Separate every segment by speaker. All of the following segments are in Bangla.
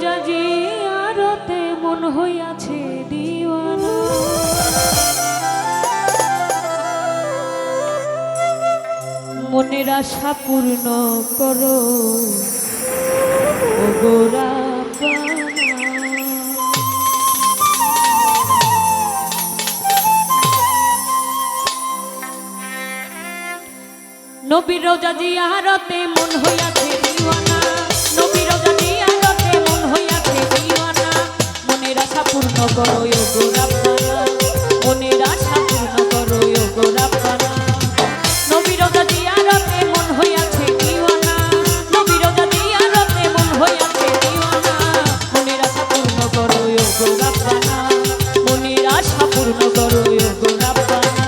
Speaker 1: রোজা জিয়ারতে মন হইয়াছে দিওয়ানা। মনের আশা পূর্ণ করো ও গোরা নবীর রোজা জিয়ারতে মন হইয়াছে দিওয়ানা। নবীর রোজা জিয়ারতে মন হইয়াছে দিওয়ানা। মনের আশা পূর্ণ করো ও গো রাব্বানা। মনের আশা পূর্ণ করো ও গো রাব্বানা। নবীর রোজা জিয়ারতে মন হইয়াছে দিওয়ানা। নবীর রোজা জিয়ারতে মন হইয়াছে দিওয়ানা। মনের আশা পূর্ণ করো ও গো রাব্বানা। মনের আশা পূর্ণ করো ও গো রাব্বানা।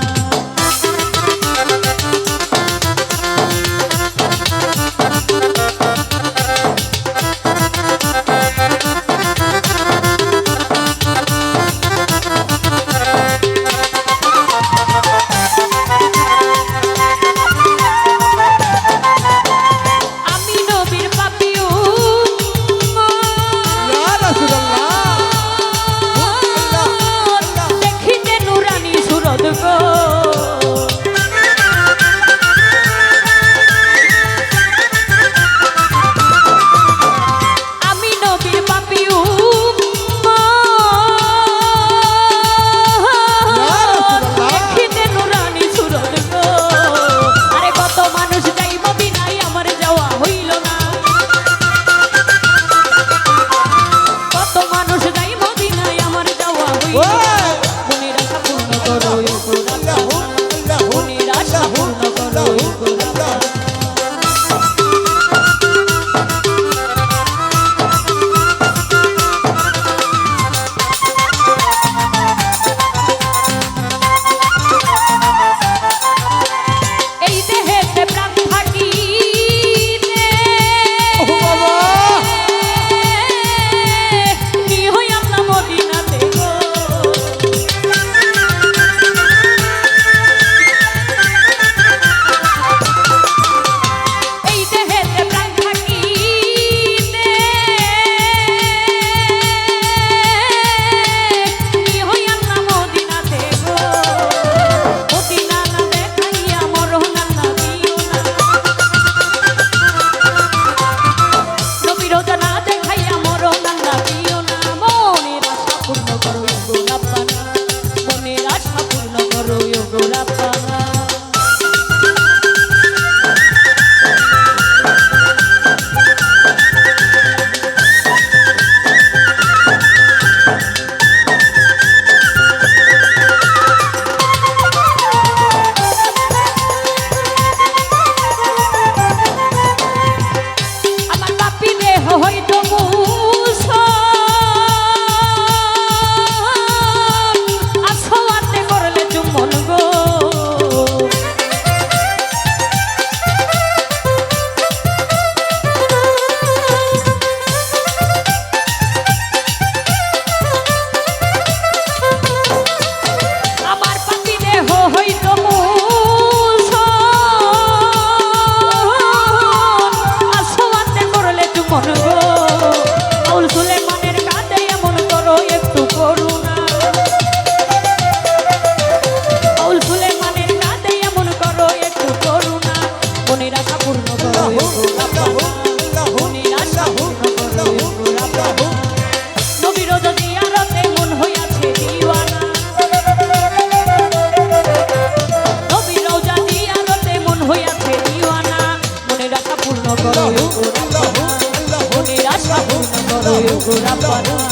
Speaker 1: মনের আশা পূর্ণ করো গো রাব্বানা।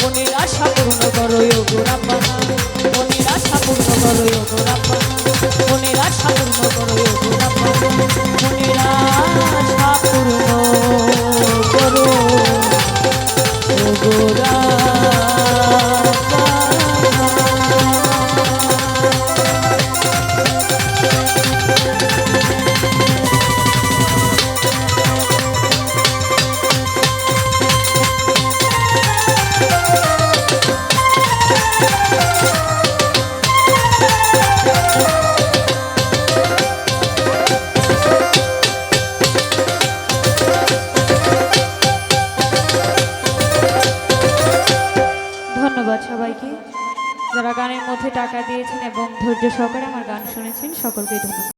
Speaker 1: মনের আশা পূর্ণ করো গো রাব্বানা। মনের আশা পূর্ণ করো গো রাব্বানা। মনের আশা পূর্ণ করো গো রাব্বানা। মনের আশা পূর্ণ করো গো রাব্বানা। ধন্যবাদ সবাইকে যারা গানের মধ্যে টাকা দিয়েছেন এবং ধৈর্য সহকারে আমার গান শুনেছেন, সকলকে ধন্যবাদ।